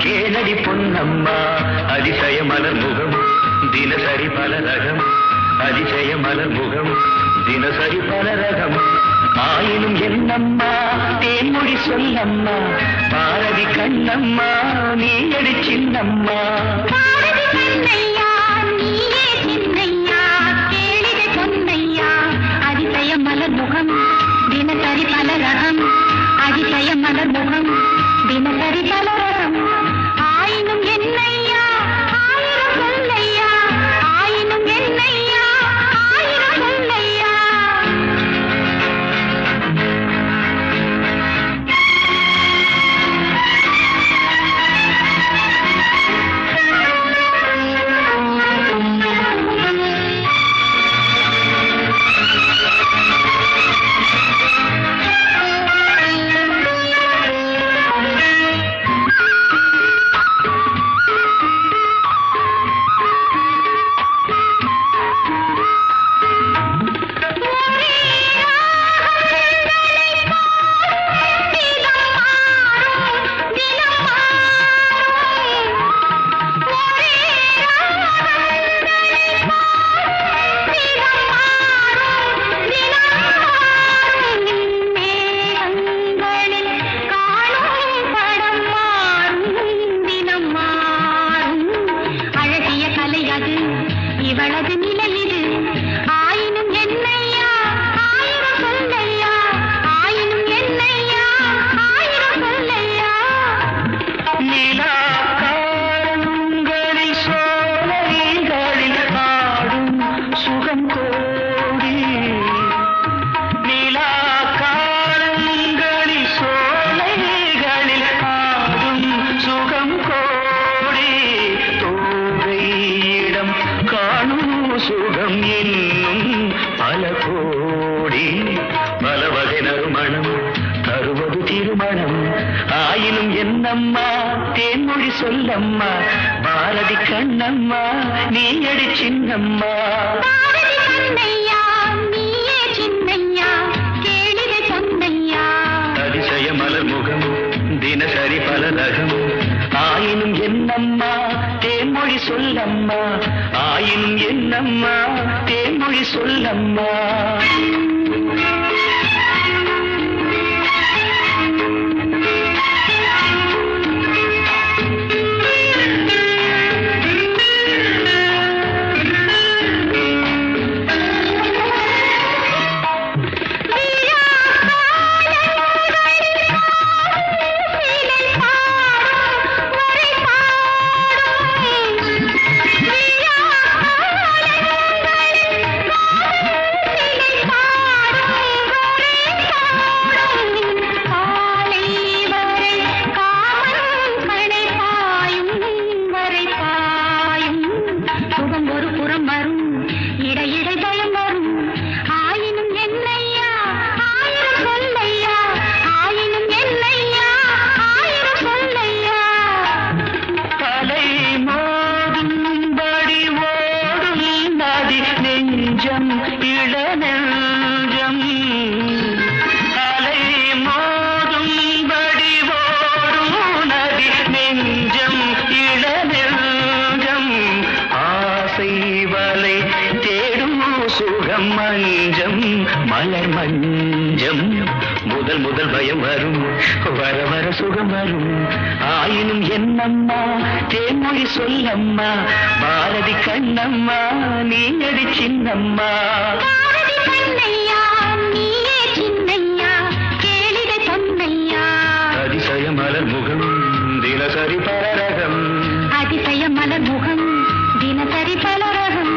கேளடி பொன்னம்மா அதிசய மலர் முகம் தினசரி பல ரகம் அதிசய மலர் முகம் தினசரி பல ரகம் ஆயினும் என்னம்மா தேன்மொழி சொல்லம்மா பாரதி கண்ணம்மா நீ அடி சின்னம்மா அதிசய மலர் முகம் தினசரி பல ரகம் அதிசய மலர் முகம் தினசரி பல ரகம் ஆயினும் என்னையா ஆயிரம் சொல்லையா ஆயினும் என்னையா ஆயிரம் சொல்லையா தேன்மொழி சொல்லம்மா பாரதி கண்ணம்மா நீ அடி சின்னம்மா அதிசய மலர் முகம் தினசரி பல ரகம் ஆயினும் என்னம்மா தேன்மொழி சொல்லம்மா ஆயினும் என்னம்மா தேன்மொழி சொல்லம்மா மலர் மஞ்சம் முதல் முதல் பயம் வரும் வர வர சுகம் வரும் ஆயினும் என்னம்மா தேன்மொழி சொல்லம்மா பாரதி கண்ணம்மா நீ அடி சின்னம்மா அதிசய மலர் முகம் தினசரி பலரகம் அதிசய மலர் முகம் தினசரி பலரகம்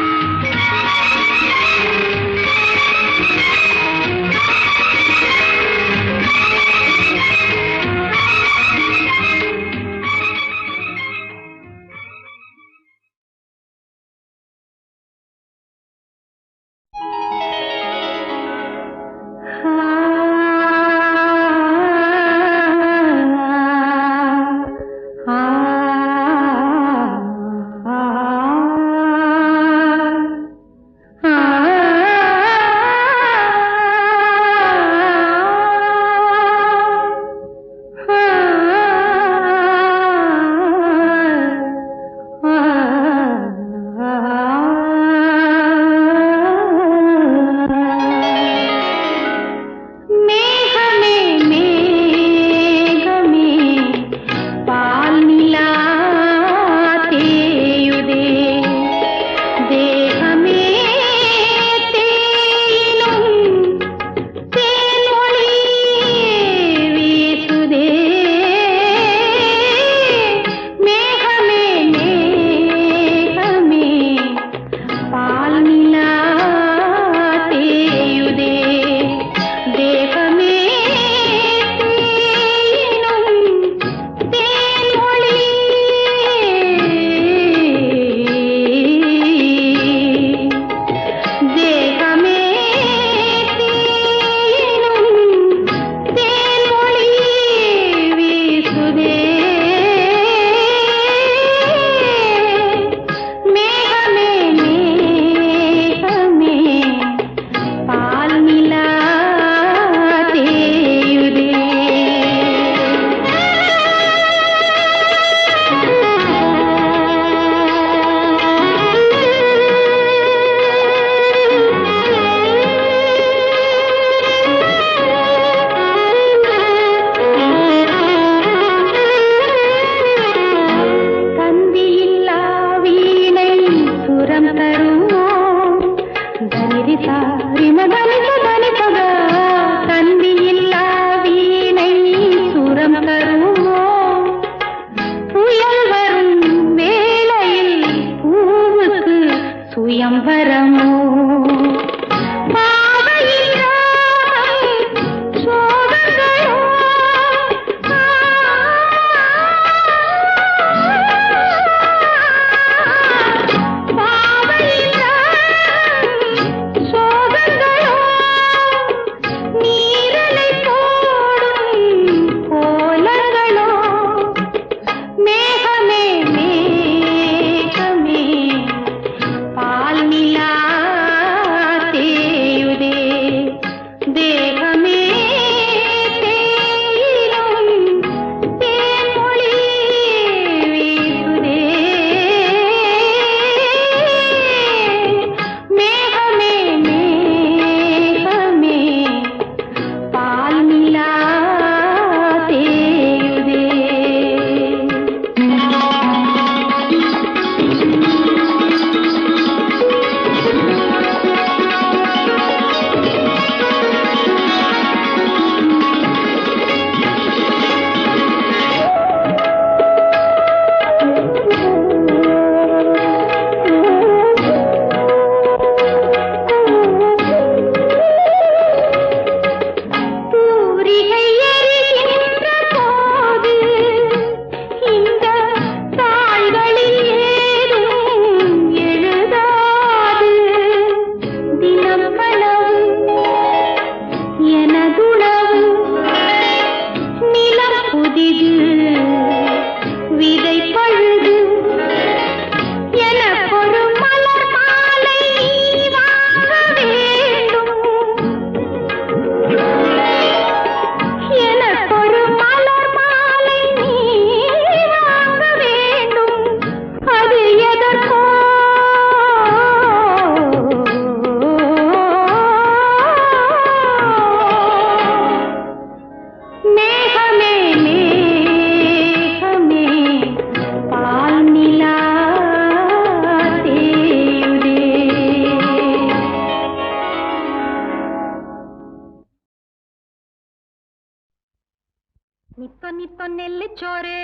நெல்லிச்சோறு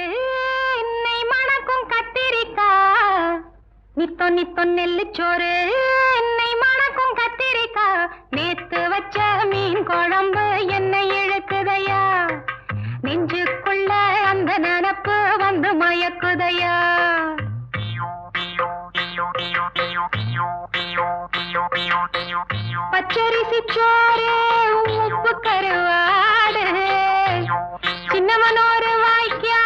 என்னை மணக்கும் கத்திரிக்கா நித்தோ நெல்லிச்சோறு என்னை மணக்கும் கத்திரிக்கா நேத்து வச்ச மீன் குழம்பு என்னை இழுக்குதையா நெஞ்சுக்குள்ள அந்த நினப்பு வந்து மயக்குதையா பச்சரிசி சோறு உப்பு கருவாடு சின்னவனோரு வாய்க்கா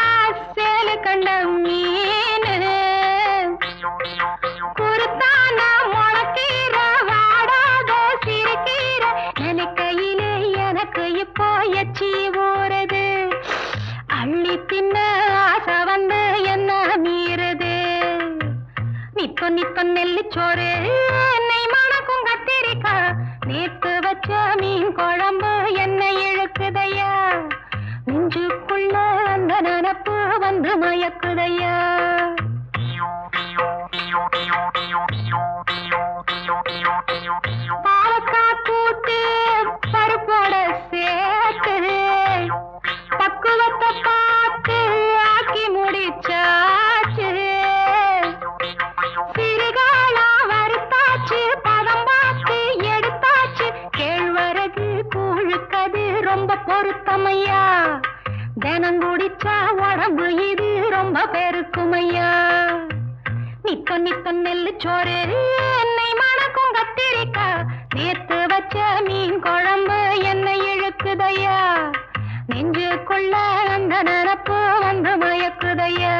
சேலு கண்ட மீன் குருத்தான முளக்கீர வாடாத சிறுகீர நினைக்கையிலே எனக்கு இப்போ எச்சி ஊறுது அள்ளி தின்ன ஆசை வந்து என்ன மீறுது நித்தோ நெல்லிச்சோறு என்னை மணக்கும் கத்திரிக்கா நேத்து வச்ச மீன் குழம்பு என்னை இழுக்குதையா நெஞ்சுக்குள்ள அந்த நினப்பு வந்து மயக்குதையா பாலக்கா கூட்டு பருப்போட சேர்த்து பக்குவத்தை பார்த்து ஆக்கி முடிச்சாச்சு சிறுகாலா வறுத்தாச்சு பதம் பார்த்து எடுத்தாச்சு கேழ்வரகு கூழுக்கது ரொம்ப பொருத்தமையா தினம் குடிச்சா உடம்பு இது ரொம்ப பெருக்குமையா நித்தோ நெல்லிச்சோறு என்னை மணக்கும் கத்திரிக்கா நேத்து வச்ச மீன் குழம்பு என்னை இழுக்குதையா நெஞ்சுக்குள்ள அந்த நினப்பு வந்து மயக்குதையா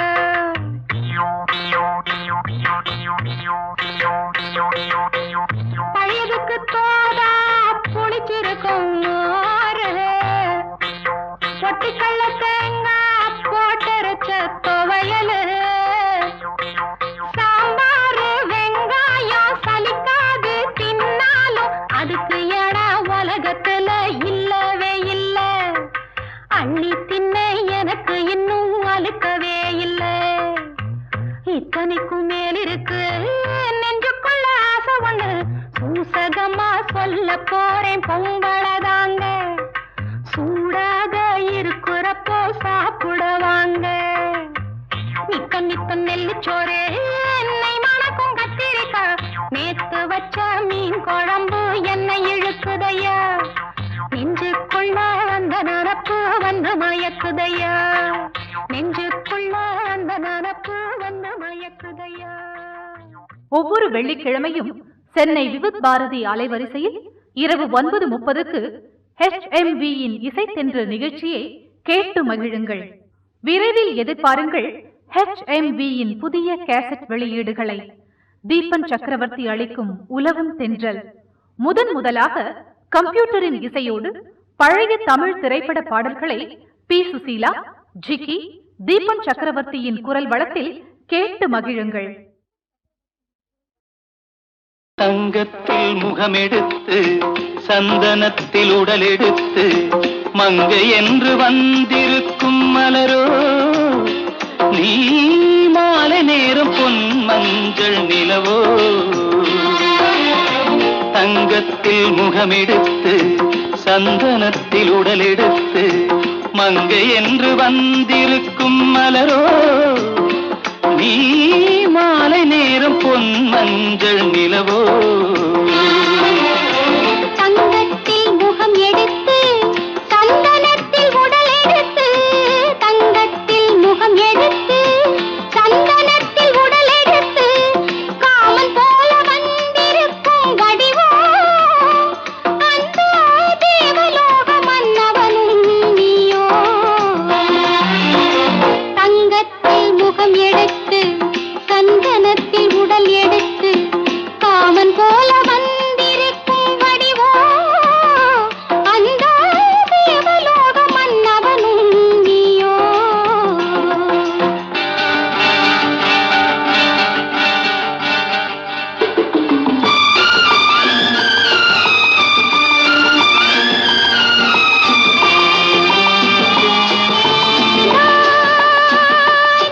பழையதுக்கு தோதா புளிச்சிருக்கும் பொட்டிக்கல்ல தேங்காய் போட்டரைச்ச துவையல் சாம்பார் வெங்காயம் சலிக்காது தின்னாலும் அதுக்கு இடம் உலகத்துல இல்லவே இல்லை அள்ளி தின்ன எனக்கு இன்னும் அழுக்கவே இல்லை இத்தனைக்கும் மேலிருக்கு நெஞ்சுக்குள்ள ஆசை ஒண்ணு சூசகமா சொல்ல போறேன் பொம்பளதாங்க சூடாக இருக்கிறப்போ சாப்பிடுவாங்க நித்தோ நெல்லிச்சோறு என்னை மணக்கும் கத்திரிக்கா நேத்து வச்ச மீன் குழம்பு என்னை இழுக்குதையா நெஞ்சுக்குள்ள அந்த நினப்பு வந்து மயக்குதையா நெஞ்சுக்குள்ள அந்த நினப்பு வந்து மயக்குதையா. ஒவ்வொரு வெள்ளிக்கிழமையும் சென்னை விவித் பாரதி அலைவரிசையில் இரவு 9:30க்கு HMVயின் இசைத்தென்று நிகழ்ச்சியை கேட்டு மகிழுங்கள். விரைவில் எதிர்பாருங்கள் HMVயின் புதிய கேசட் வெளியீடுகளை. தீபன் சக்கரவர்த்தி அளிக்கும் உலகம் தென்றல் முதலாக கம்ப்யூட்டரின் இசையோடு பழைய தமிழ் திரைப்பட பாடல்களை பி. சுசீலா, ஜிக்கி, தீபன் சக்கரவர்த்தியின் குரல் வளத்தில் கேட்டு மகிழுங்கள். தங்கத்தில் முகமெடுத்து சந்தனத்தில் உடலெடுத்து மங்கை என்று வந்திருக்கும் மலரோ நீ மாலை நேரம் பொன் மஞ்சள் நிலவோ தங்கத்தில் முகமெடுத்து சந்தனத்தில் உடலெடுத்து மங்கை என்று வந்திருக்கும் மலரோ நீ மாலை நேரம் பொன் மஞ்சள் நிலவோ தங்கத்தில் முகம் எடுத்து சந்தனத்தில் உடல் எடுத்து தங்கத்தில் முகம் எடுத்து சந்தனத்தில் உடல் எடுத்து காமன் போல வந்திருக்கும் வடிவோ அந்த தேவலோக மன்னவனும் நீயோ தங்கத்தில் முகம் எடுத்து சந்தனத்தில் உடல் எடுத்து காமன் போல வந்திருக்கும் வடிவோ அந்த தேவலோக மன்னவனும் நீயோ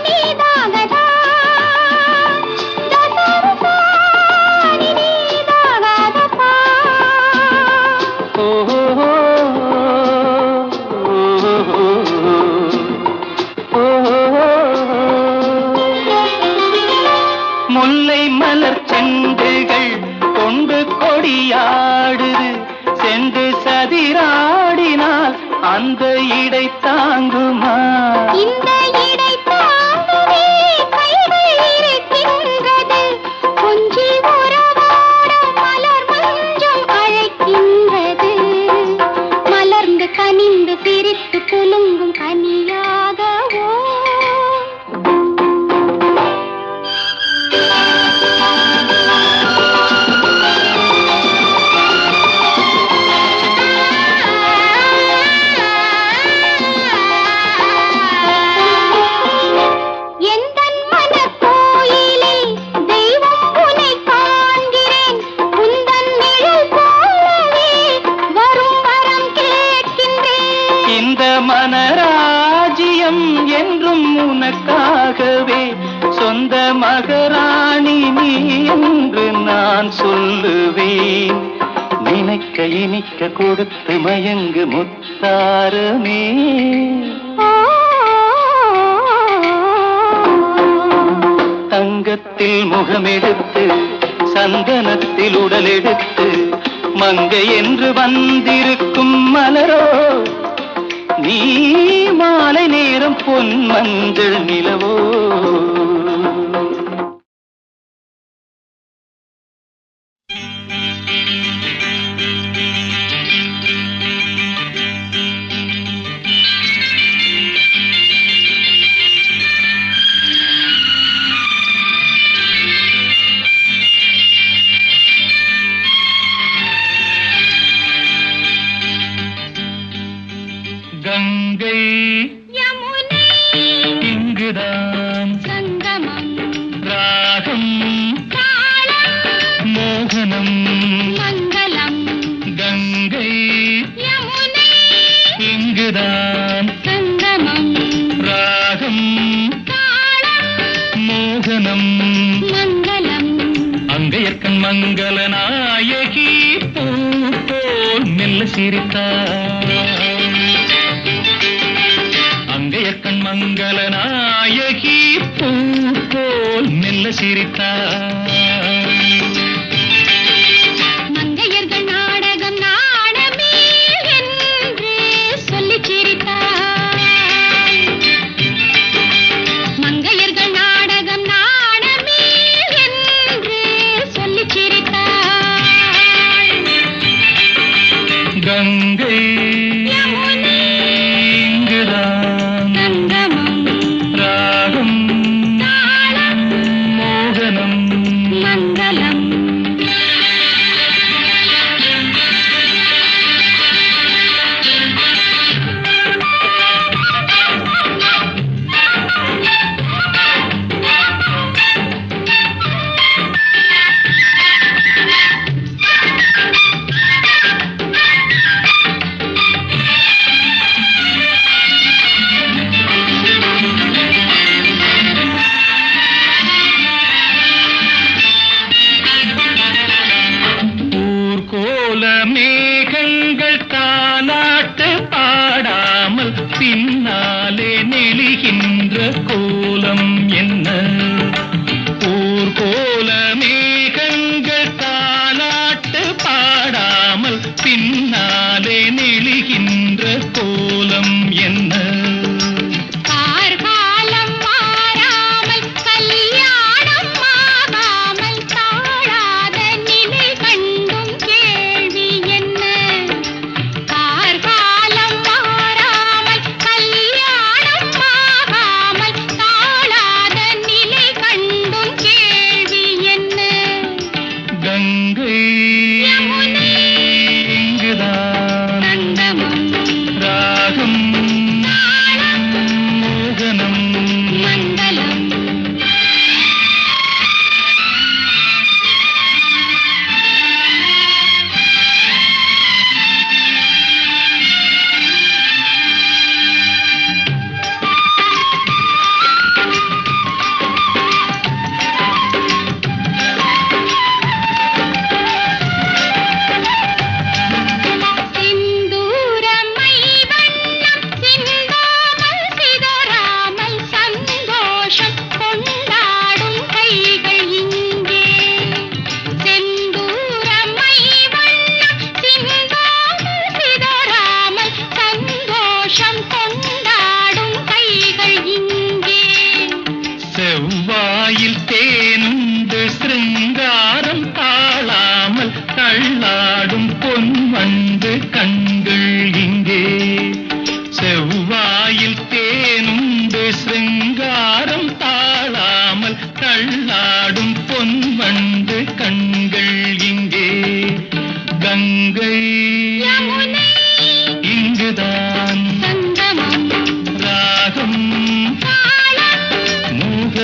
நீதாக முல்லை மலர் செண்டுகள் கொண்டு கொடியாடுது. செண்டு சதிராடினால் அந்த இடை தாங்குமா? இந்த இடை தாங்கவே கைகள் இருக்கின்றது. கொஞ்சில் உறவாட மலர் மஞ்சம் அழைக்கின்றது. மலர்ந்து கனிந்து சிரித்து குலுங்கும் கனியாகவோ மனராஜ்யம் என்றும் உனக்காகவே சொந்த மகராணி நீ என்று நான் சொல்லுவேன். நினைக்க இனிக்க கொடுத்து மயங்கு முத்தாரமே. தங்கத்தில் முகமெடுத்து சந்தனத்தில் உடலெடுத்து மங்கை என்று வந்திருக்கும் மலரோ நீ மாலை நேரம் பொன் மஞ்சள் நிலவோ. கங்கை யமுனை இங்குதான் சங்கமம் ராகம் தாளம் மோகனம் மங்களம். கங்கை யமுனை இங்குதான் சங்கமம் ராகம் தாளம் மோகனம் மங்களம். அங்கையற்கண் மங்கள நாயகி பூ போல் மெல்ல சிரித்தார். அங்கையற்கண் மங்கள நாயகி பூ போல் மெல்ல சிரித்தார். மங்கையர்கள் நாடகம் நாடமே என்று சொல்லிச் சிரித்தார். மங்கையர்கள் நாடகம் நாடமே என்று சொல்லிச் சிரித்தார். கங்கை யமுனை இங்குதான் சங்கமம் ராகம் தாளம் மோகனம் மங்களம்.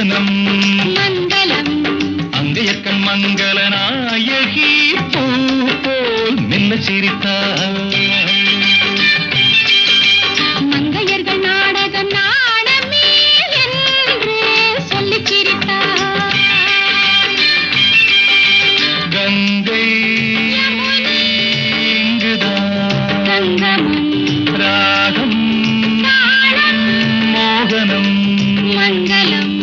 மோகனம் மங்களம் அங்கையர்க்கண் மங்கள நாயகி பூ போல் மெல்ல சிரித்தாள் மங்கையர்கள் நாடகம் நாணமே என்று சொல்லிச் சிரித்தார் கங்கை இங்குதான் சங்கமம் ராகம் தாளம் மோகனம் மங்களம்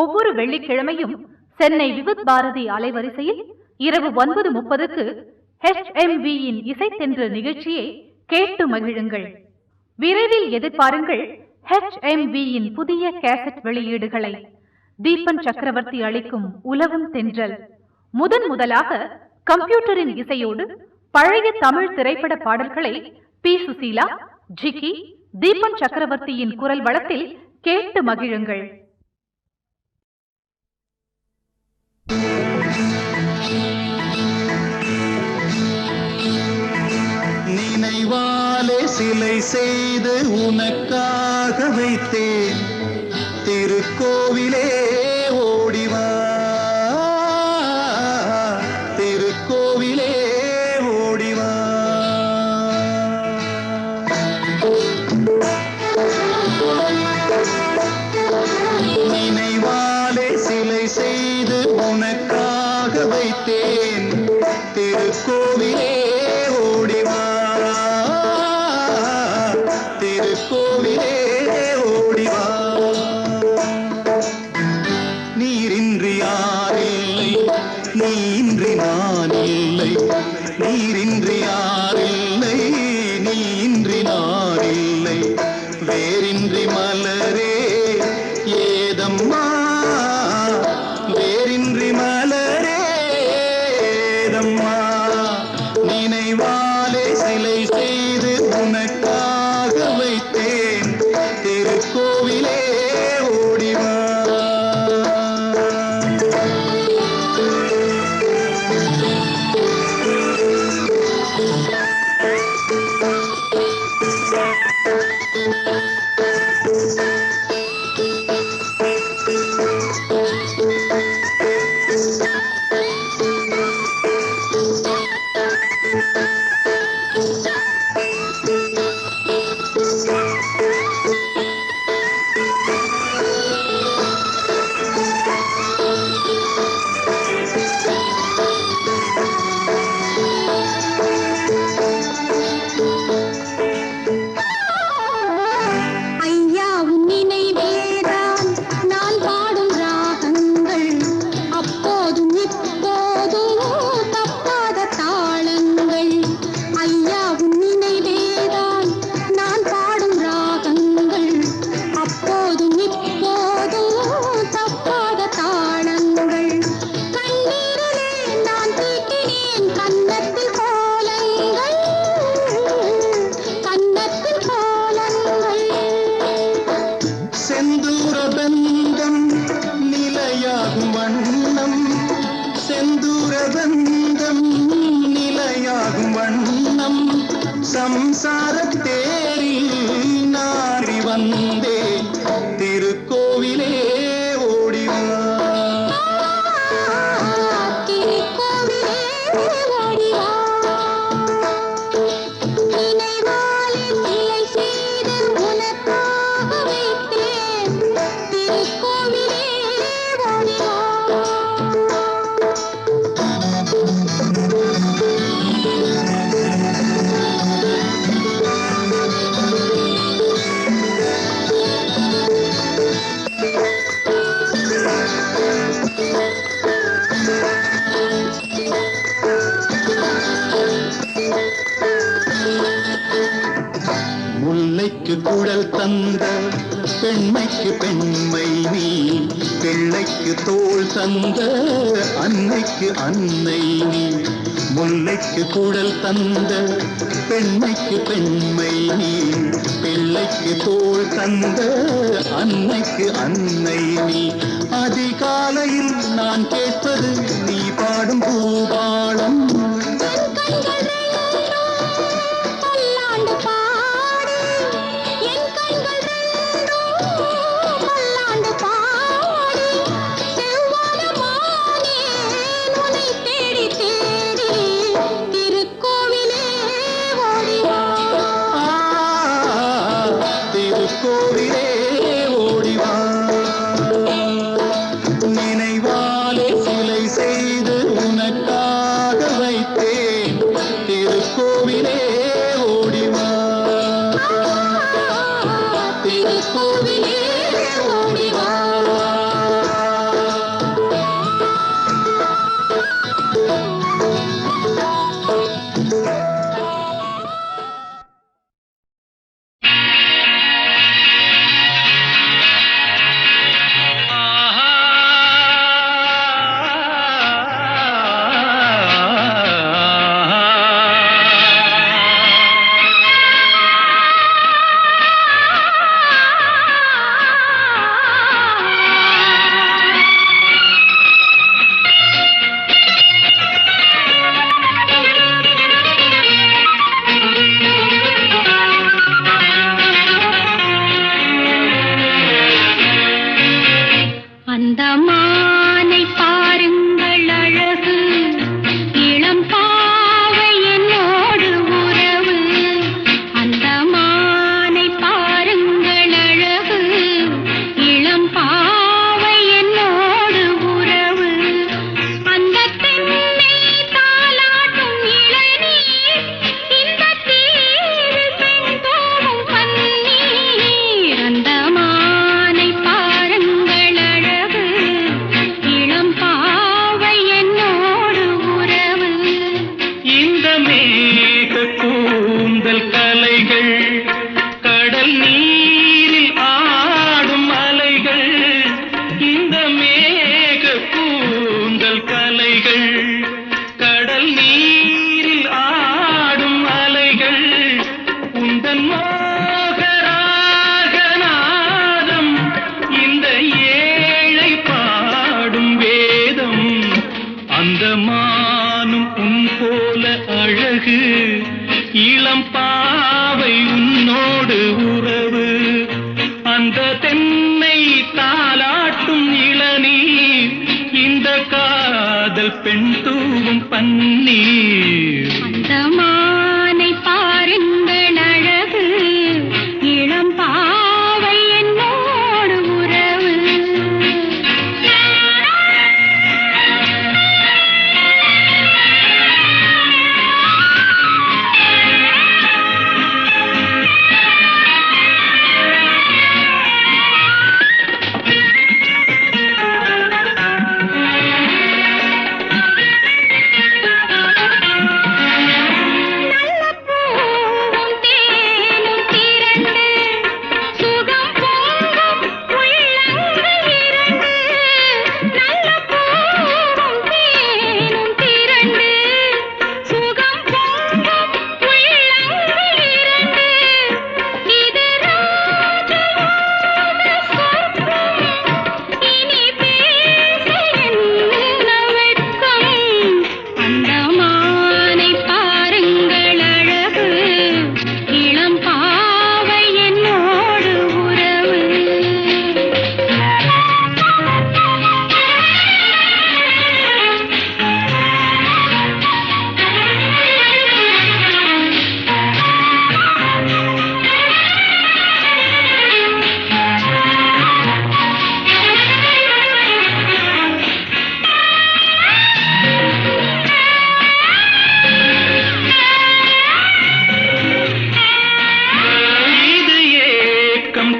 ஒவ்வொரு வெள்ளிக்கிழமையும் சென்னை விவித் பாரதி அலைவரிசையில் இரவு 9:30க்கு HMVயின் இசைத்தென்று நிகழ்ச்சியை கேட்டு மகிழுங்கள். விரைவில் எதிர்பாருங்கள் HMVயின் புதிய கேசட் வெளியீடுகளை. தீபன் சக்கரவர்த்தி அளிக்கும் உலவும் தென்றல் முதலாக கம்ப்யூட்டரின் இசையோடு பழைய தமிழ் திரைப்பட பாடல்களை பி. சுசீலா, ஜிக்கி, தீபன் சக்கரவர்த்தியின் குரல் வளத்தில் கேட்டு மகிழுங்கள். நினைவாலே சிலை செய்து உனக்காக வைத்தேன், திருக்கோவிலே ஓடிவா, திருக்கோவிலே ஓடிவா. நினைவாலே சிலை செய்து உனக்காக வைத்தேன், திருக்கோவிலே ஓடிவா, திருக்கோவிலே ஓடிவா. நீரின்றி யாரில்லை, நீன்றி நான் இல்லை, நீரின்றி யாரில்லை, நீன்றி நான் இல்லை, வேரின்றி மலரே ஏதம்மா, வேரின்றி மலரே ஏதம்மா. நினைவாலே சிலை செய்து உனக்காக வைத்தேன், திருக்கோவிலே ஓடிவா. சம்சாரத்தேரில் நாடி வந்தேன், திருக்கோவிலே ஓடிவா, திருக்கோவிலே ஓடிவா. நினைவாலே சிலை செய்து உனக்காக வைத்தேன், முல்லைக்கு குழல் தந்த பெண்மைக்கு பெண்மை நீ, பிள்ளைக்கு தோள் தந்த அன்னைக்கு அன்னை நீ. முல்லைக்கு குழல் தந்த பெண்மைக்கு பெண்மை நீ, பிள்ளைக்கு தோள் தந்த அன்னைக்கு அன்னை நீ. அதிகாலையில் நான் கேட்பது நீ பாடும் பூபாளம். கோவிலே ஓடிவா, நினைவாலே சிலை செய்து உனக்காக வைத்தேன். திருக்கோவிலே ஓடிவா, திருக்கோவிலே ஓடிவா. பெண் தூவும் பன்னீர். அந்த மானை பாருங்கள் அழகு, இளம் பாவை என்னோடு உறவு.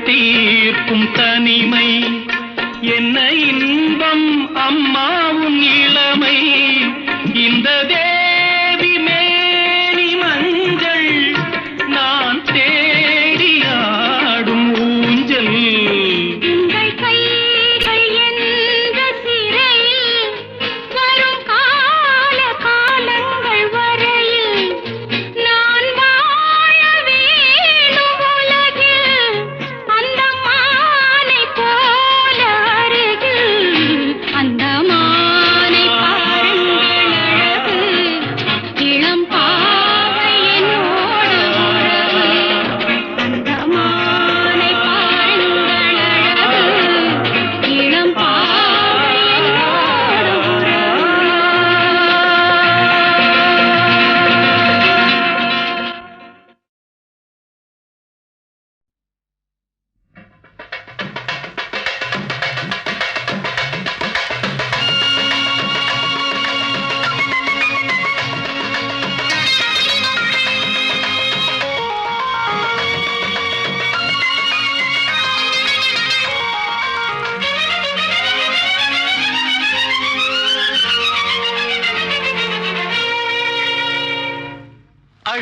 தீர்க்கும் தனிமை என்ன இன்பம் அம்மா உன் இளமை. இந்த தேவி மேனி மஞ்சள் நான் தேடியா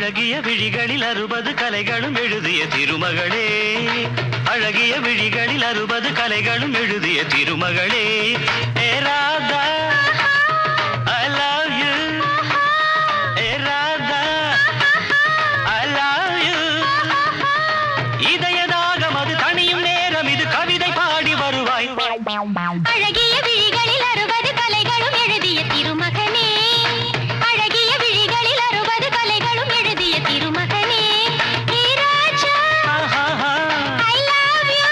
அழகிய விழிகளில் 60 கலைகளும் எழுதிய திருமகளே, அழகிய விழிகளில் 60 கலைகளும் எழுதிய திருமகளே. ஏ Radha I love you, A Radha I love you. இதயதாகம் அது தனியும் நேரம் இது கவிதை பாடி வருவாய். அழகிய விழிகளில் 60 கலைகளும் எழுதிய திருமகனே, அழகிய விழிகளில் 60 கலைகளும் எழுதிய திருமகனே. ஹே ராஜா I love you,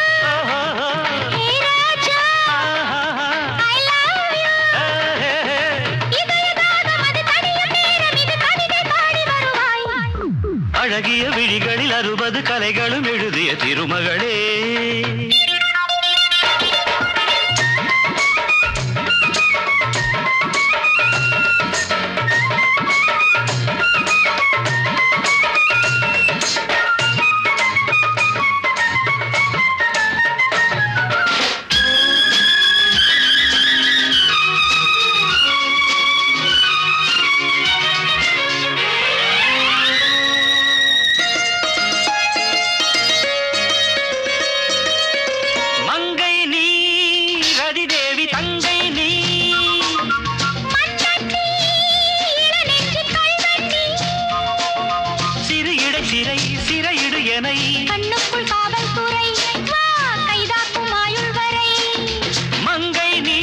hey Raja I love you. இதயதாகம் அது தனியும் நேரம் இது கவிதை பாடி வருவாய். அழகிய விழிகளில் 60 கலைகளும் எழுதிய திருமகளே. மங்கை நீ ரதிதேவி தங்கை நீ, மன்னத்தி இளநெஞ்சு கல்வெட்டி, சிறு இடை சிறை சிறையிடு எனை, கண்ணுக்குள் காவல்துறை வா கைதாக்கும் ஆயுள் வரை. மங்கை நீ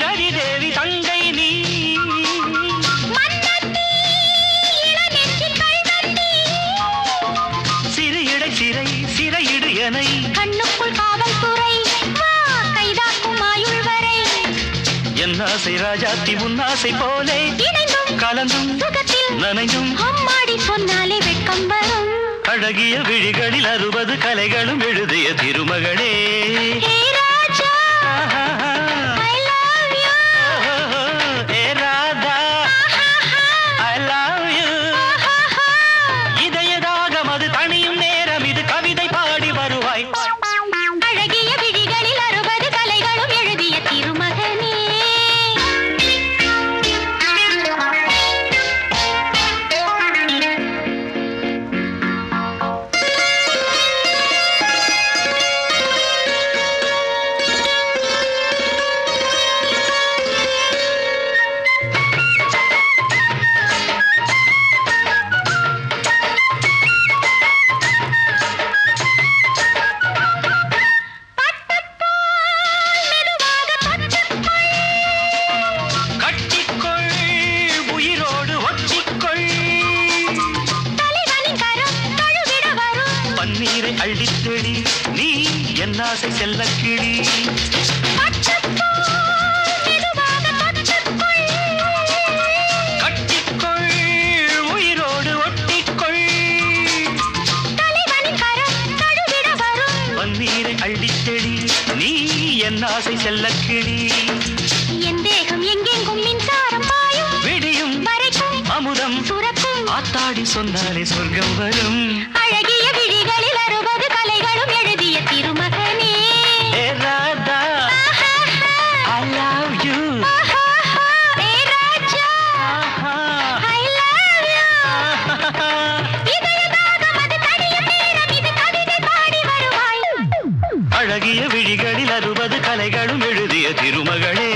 ரதிதேவி தங்கை நீ, மன்னத்தி இளநெஞ்சு கல்வெட்டி, சிறு இடை சிறை சிறையிடு எனை, கண்ணுக்குள் காவல்துறை வா கைதாக்கும் ஆயுள் வரை. என் ஆசை ராஜாத்தி உன் ஆசை போலே, இணைந்தும் கலந்தும் சுகத்தில் நனைந்தும், அம்மாடி சொன்னாலே வெட்கம் வரும். அழகிய விழிகளில் 60 கலைகளும் எழுதிய திருமகளே. ஹே ராஜா I love you, A Radha I love you. இதயதாகம் அது தனியும் நேரம் இது கவிதை பாடி வருவாய். அழகிய விழிகளில் 60 கலைகளும் எழுதிய திருமகனே. கட்டிக்கொள் உயிரோடு ஒட்டிக்கொள், தலைவனின் கரம் தழுவிட வரும். பன்னீரை அள்ளித்தெளி நீ என் ஆசை செல்லக்கிளி. கட்டிக்கொள் உயிரோடு ஒட்டிக்கொள், தலைவனின் கரம் தழுவிட வரும். பன்னீரை அள்ளித்தெளி நீ என் ஆசை செல்லக்கிளி. என் தேகம் எங்கெங்கும் மின்சாரம் பாயும், விடியும் வரைக்கும் அமுதம் சுரக்கும். ஆத்தாடி சொன்னாலே சொர்க்கம் வரும். அழகிய விழிகளில் 60 கலைகளும் எழுதிய திருமகனே. ஏ Radha I love you. Hey Raja I love you. இதயதாகம் அது தனியும் நேரம் இது கவிதை பாடி வருவாய். அழகிய விழிகளில் 60 கலைகளும் எழுதிய திருமகளே.